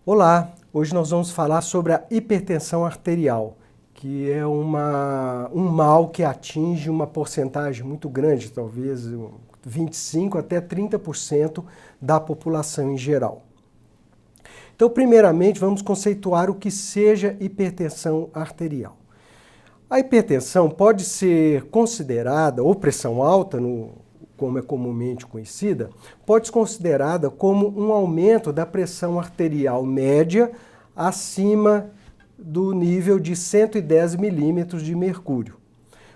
Olá, hoje nós vamos falar sobre a hipertensão arterial, que é um mal que atinge uma porcentagem muito grande, talvez 25 até 30% da população em geral. Então, primeiramente, vamos conceituar o que seja hipertensão arterial. A hipertensão pode ser considerada, ou pressão alta, como é comumente conhecida, pode ser considerada como um aumento da pressão arterial média acima do nível de 110 milímetros de mercúrio.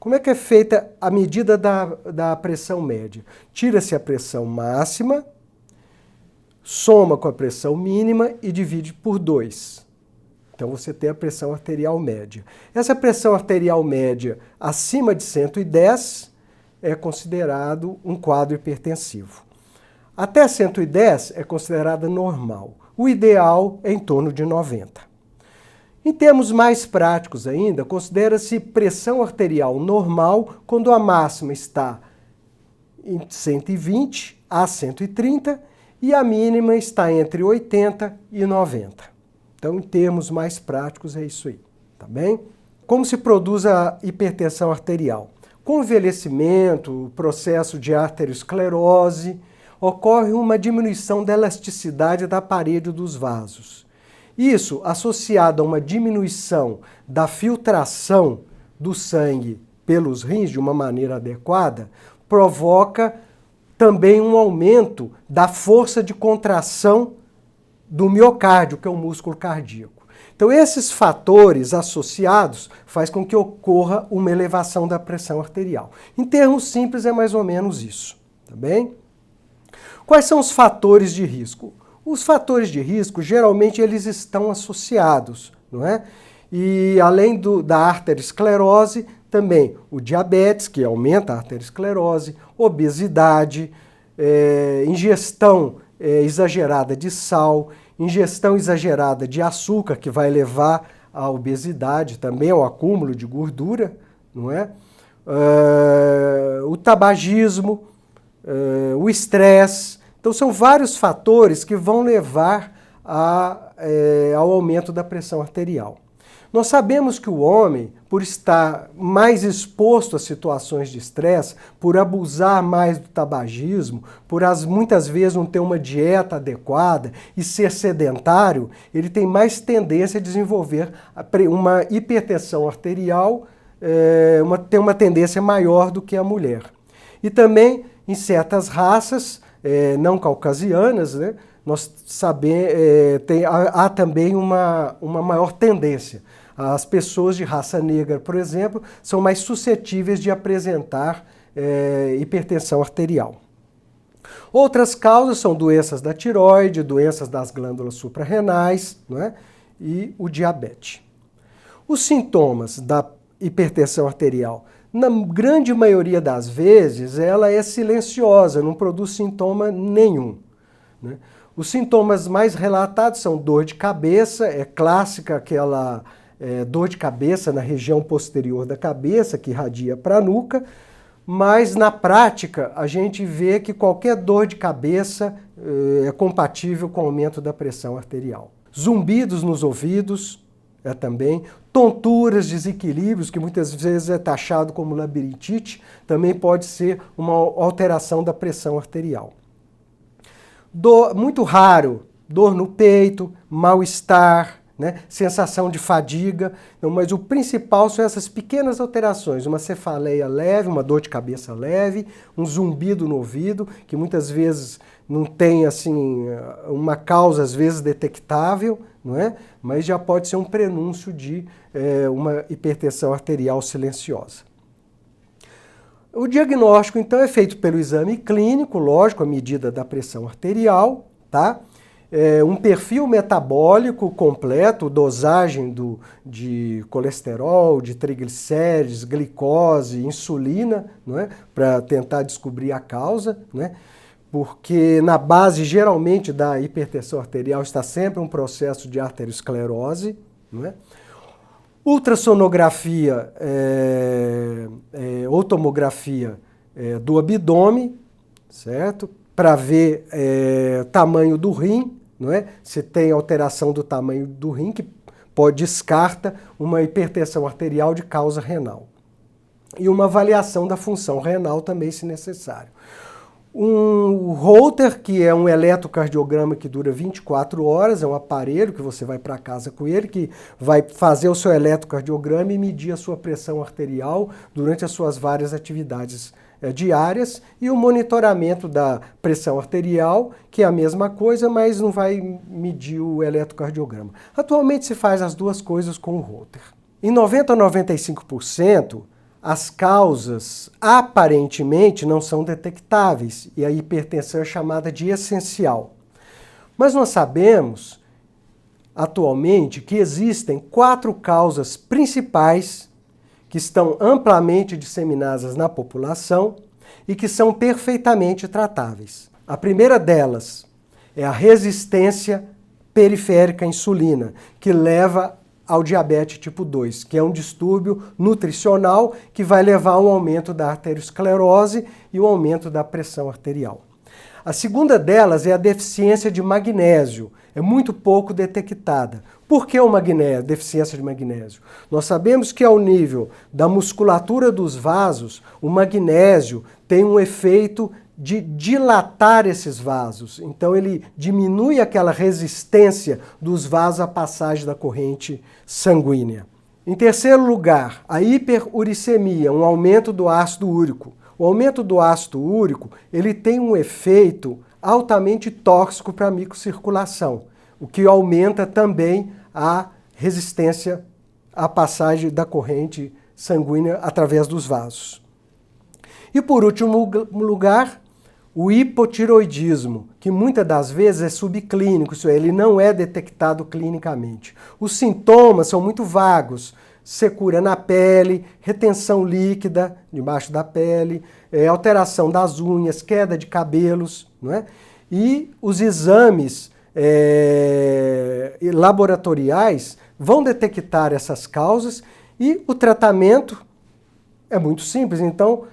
Como é que é feita a medida da pressão média? Tira-se a pressão máxima, soma com a pressão mínima e divide por 2. Então você tem a pressão arterial média. Essa pressão arterial média acima de 110 é considerado um quadro hipertensivo. Até 110 é considerada normal. O ideal é em torno de 90. Em termos mais práticos ainda, considera-se pressão arterial normal quando a máxima está em 120 a 130 e a mínima está entre 80 e 90. Então, em termos mais práticos, é isso aí, tá bem? Como se produz a hipertensão arterial? Com o envelhecimento, o processo de arteriosclerose, ocorre uma diminuição da elasticidade da parede dos vasos. Isso, associado a uma diminuição da filtração do sangue pelos rins de uma maneira adequada, provoca também um aumento da força de contração do miocárdio, que é o músculo cardíaco. Então, esses fatores associados fazem com que ocorra uma elevação da pressão arterial. Em termos simples, é mais ou menos isso, tá bem? Quais são os fatores de risco? Os fatores de risco, geralmente, eles estão associados, não é? E além da arteriosclerose, também o diabetes, que aumenta a arteriosclerose, obesidade, ingestão exagerada de sal, ingestão exagerada de açúcar, que vai levar à obesidade, também ao acúmulo de gordura, não é? O tabagismo, o estresse. Então, são vários fatores que vão levar ao aumento da pressão arterial. Nós sabemos que o homem, por estar mais exposto a situações de estresse, por abusar mais do tabagismo, por muitas vezes não ter uma dieta adequada e ser sedentário, ele tem mais tendência a desenvolver uma hipertensão arterial, tem uma tendência maior do que a mulher. E também, em certas raças não caucasianas, né, há também uma maior tendência. As pessoas de raça negra, por exemplo, são mais suscetíveis de apresentar hipertensão arterial. Outras causas são doenças da tireoide, doenças das glândulas suprarrenais, né, e o diabetes. Os sintomas da hipertensão arterial, na grande maioria das vezes, ela é silenciosa, não produz sintoma nenhum, né? Os sintomas mais relatados são dor de cabeça, é clássica aquela dor de cabeça na região posterior da cabeça, que irradia para a nuca, mas na prática a gente vê que qualquer dor de cabeça é compatível com o aumento da pressão arterial. Zumbidos nos ouvidos também, tonturas, desequilíbrios, que muitas vezes é taxado como labirintite, também pode ser uma alteração da pressão arterial. Muito raro, dor no peito, mal-estar, né, sensação de fadiga, mas o principal são essas pequenas alterações, uma cefaleia leve, uma dor de cabeça leve, um zumbido no ouvido, que muitas vezes não tem assim uma causa às vezes detectável, não é? Mas já pode ser um prenúncio de uma hipertensão arterial silenciosa. O diagnóstico, então, é feito pelo exame clínico, lógico, a medida da pressão arterial, tá? Um perfil metabólico completo, dosagem de colesterol, de triglicérides, glicose, insulina, não é? Para tentar descobrir a causa, né? Porque na base, geralmente, da hipertensão arterial está sempre um processo de arteriosclerose, não é? Ultrassonografia ou tomografia do abdômen, certo? Para ver tamanho do rim, não é? Se tem alteração do tamanho do rim, que descarta uma hipertensão arterial de causa renal. E uma avaliação da função renal também, se necessário. Um Holter, que é um eletrocardiograma que dura 24 horas, é um aparelho que você vai para casa com ele, que vai fazer o seu eletrocardiograma e medir a sua pressão arterial durante as suas várias atividades diárias, e o monitoramento da pressão arterial, que é a mesma coisa, mas não vai medir o eletrocardiograma. Atualmente se faz as duas coisas com o Holter. Em 90 a 95%, as causas aparentemente não são detectáveis e a hipertensão é chamada de essencial. Mas nós sabemos, atualmente, que existem 4 causas principais que estão amplamente disseminadas na população e que são perfeitamente tratáveis. A primeira delas é a resistência periférica à insulina, que leva ao diabetes tipo 2, que é um distúrbio nutricional que vai levar a um aumento da arteriosclerose e um aumento da pressão arterial. A segunda delas é a deficiência de magnésio, é muito pouco detectada. Por que o magnésio, deficiência de magnésio? Nós sabemos que ao nível da musculatura dos vasos, o magnésio tem um efeito de dilatar esses vasos. Então ele diminui aquela resistência dos vasos à passagem da corrente sanguínea. Em terceiro lugar, a hiperuricemia, um aumento do ácido úrico. O aumento do ácido úrico, ele tem um efeito altamente tóxico para a microcirculação, o que aumenta também a resistência à passagem da corrente sanguínea através dos vasos. E por último lugar, o hipotiroidismo, que muitas das vezes é subclínico, isso é, ele não é detectado clinicamente. Os sintomas são muito vagos, secura na pele, retenção líquida debaixo da pele, alteração das unhas, queda de cabelos, não é? E os exames laboratoriais vão detectar essas causas e o tratamento é muito simples. Então,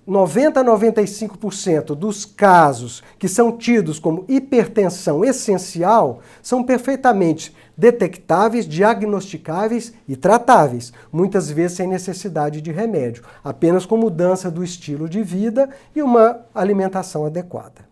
90 a 95% dos casos que são tidos como hipertensão essencial são perfeitamente detectáveis, diagnosticáveis e tratáveis, muitas vezes sem necessidade de remédio, apenas com mudança do estilo de vida e uma alimentação adequada.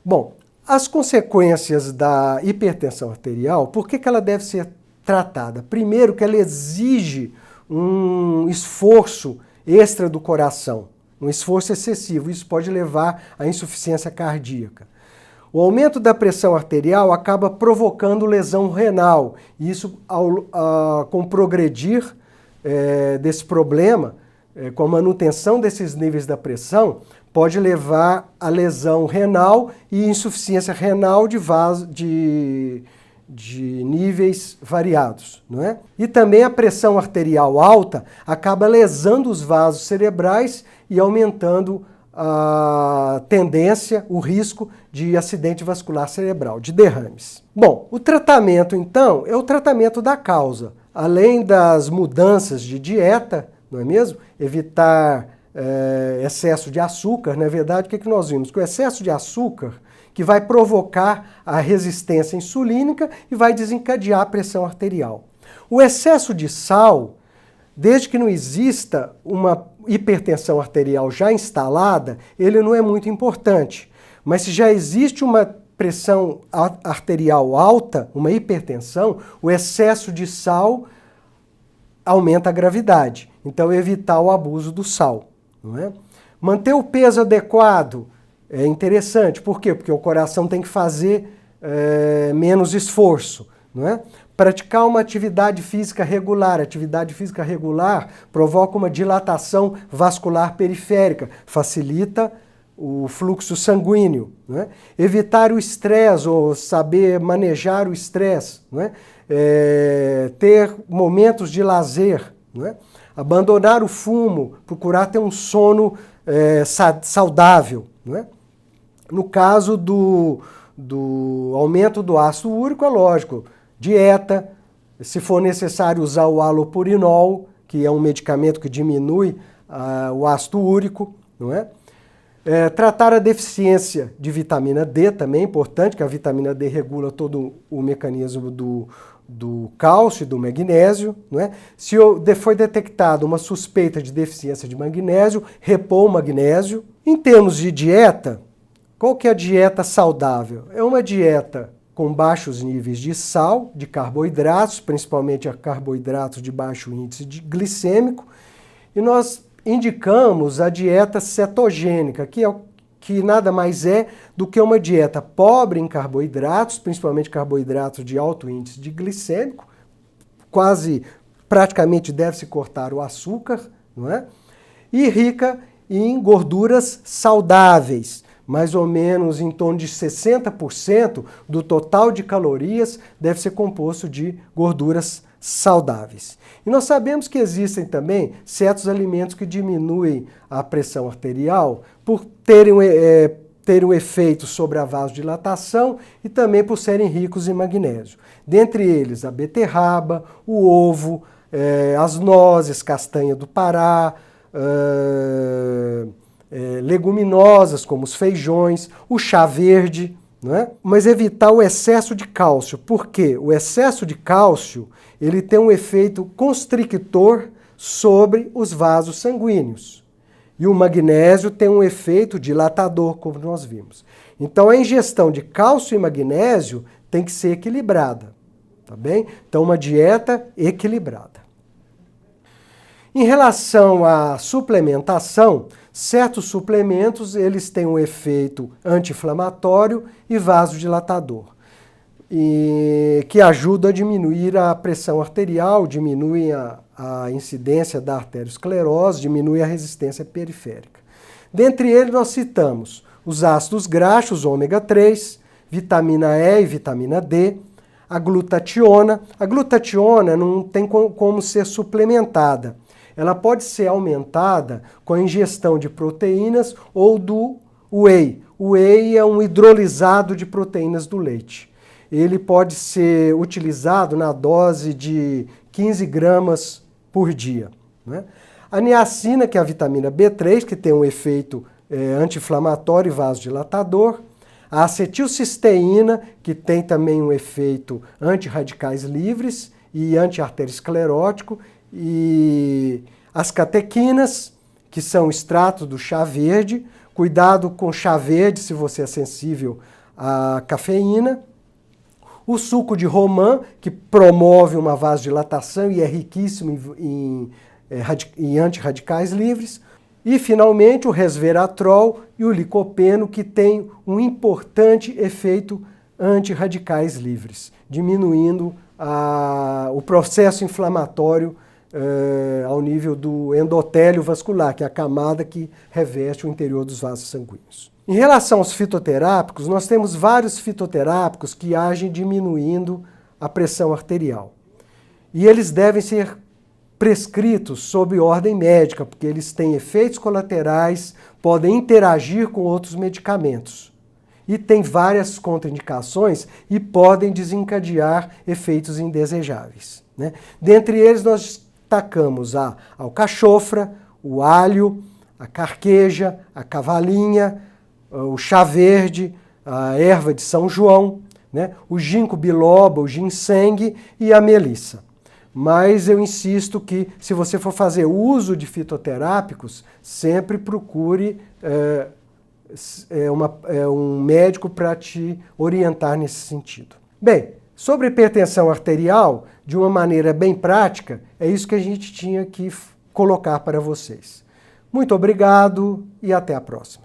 Bom, as consequências da hipertensão arterial, por que ela deve ser tratada? Primeiro, que ela exige um esforço extra do coração, um esforço excessivo. Isso pode levar à insuficiência cardíaca. O aumento da pressão arterial acaba provocando lesão renal. E isso, com o progredir desse problema, com a manutenção desses níveis da pressão, pode levar a lesão renal e insuficiência renal de níveis variados, não é? E também a pressão arterial alta acaba lesando os vasos cerebrais e aumentando a tendência, o risco de acidente vascular cerebral, de derrames. Bom, o tratamento então é o tratamento da causa. Além das mudanças de dieta, não é mesmo? Evitar excesso de açúcar. Na verdade, o que nós vimos? Que o excesso de açúcar que vai provocar a resistência insulínica e vai desencadear a pressão arterial. O excesso de sal, desde que não exista uma hipertensão arterial já instalada, ele não é muito importante. Mas se já existe uma pressão arterial alta, uma hipertensão, o excesso de sal aumenta a gravidade. Então, evitar o abuso do sal. Não é? Manter o peso adequado é interessante. Por quê? Porque o coração tem que fazer menos esforço. Não é? Praticar uma atividade física regular. Atividade física regular provoca uma dilatação vascular periférica, facilita o fluxo sanguíneo. Não é? Evitar o estresse ou saber manejar o estresse. Não é? Ter momentos de lazer. Não é? Abandonar o fumo, procurar ter um sono saudável. Não é? No caso do aumento do ácido úrico, é lógico, dieta, se for necessário usar o halopurinol, que é um medicamento que diminui o ácido úrico, não é? Tratar a deficiência de vitamina D também é importante, que a vitamina D regula todo o mecanismo do cálcio e do magnésio. Não é? Se foi detectada uma suspeita de deficiência de magnésio, repor o magnésio. Em termos de dieta, qual que é a dieta saudável? É uma dieta com baixos níveis de sal, de carboidratos, principalmente carboidratos de baixo índice glicêmico, e nós indicamos a dieta cetogênica, que nada mais é do que uma dieta pobre em carboidratos, principalmente carboidratos de alto índice de glicêmico, praticamente deve-se cortar o açúcar, não é? E rica em gorduras saudáveis, mais ou menos em torno de 60% do total de calorias deve ser composto de gorduras saudáveis. E nós sabemos que existem também certos alimentos que diminuem a pressão arterial por terem um efeito sobre a vasodilatação e também por serem ricos em magnésio. Dentre eles, a beterraba, o ovo, as nozes, castanha do Pará, leguminosas como os feijões, o chá verde, não é? Mas evitar o excesso de cálcio. Por quê? O excesso de cálcio ele tem um efeito constrictor sobre os vasos sanguíneos. E o magnésio tem um efeito dilatador, como nós vimos. Então a ingestão de cálcio e magnésio tem que ser equilibrada, tá bem? Então uma dieta equilibrada. Em relação à suplementação, certos suplementos eles têm um efeito anti-inflamatório e vasodilatador, que ajuda a diminuir a pressão arterial, diminui a incidência da arteriosclerose, diminui a resistência periférica. Dentre eles nós citamos os ácidos graxos, ômega 3, vitamina E e vitamina D, a glutationa. A glutationa não tem como ser suplementada. Ela pode ser aumentada com a ingestão de proteínas ou do whey. O whey é um hidrolisado de proteínas do leite. Ele pode ser utilizado na dose de 15 gramas por dia. Né? A niacina, que é a vitamina B3, que tem um efeito anti-inflamatório e vasodilatador. A acetilcisteína, que tem também um efeito anti-radicais livres e anti-arteriosclerótico. E as catequinas, que são extratos do chá verde. Cuidado com chá verde se você é sensível à cafeína. O suco de romã, que promove uma vasodilatação e é riquíssimo em antirradicais livres. E, finalmente, o resveratrol e o licopeno, que tem um importante efeito antirradicais livres, diminuindo o processo inflamatório ao nível do endotélio vascular, que é a camada que reveste o interior dos vasos sanguíneos. Em relação aos fitoterápicos, nós temos vários fitoterápicos que agem diminuindo a pressão arterial. E eles devem ser prescritos sob ordem médica, porque eles têm efeitos colaterais, podem interagir com outros medicamentos. E têm várias contraindicações e podem desencadear efeitos indesejáveis. Né? Dentre eles, nós destacamos a alcachofra, o alho, a carqueja, a cavalinha, o chá verde, a erva de São João, né? O ginkgo biloba, o ginseng e a melissa. Mas eu insisto que, se você for fazer uso de fitoterápicos, sempre procure um médico para te orientar nesse sentido. Bem, sobre hipertensão arterial, de uma maneira bem prática, é isso que a gente tinha que colocar para vocês. Muito obrigado e até a próxima.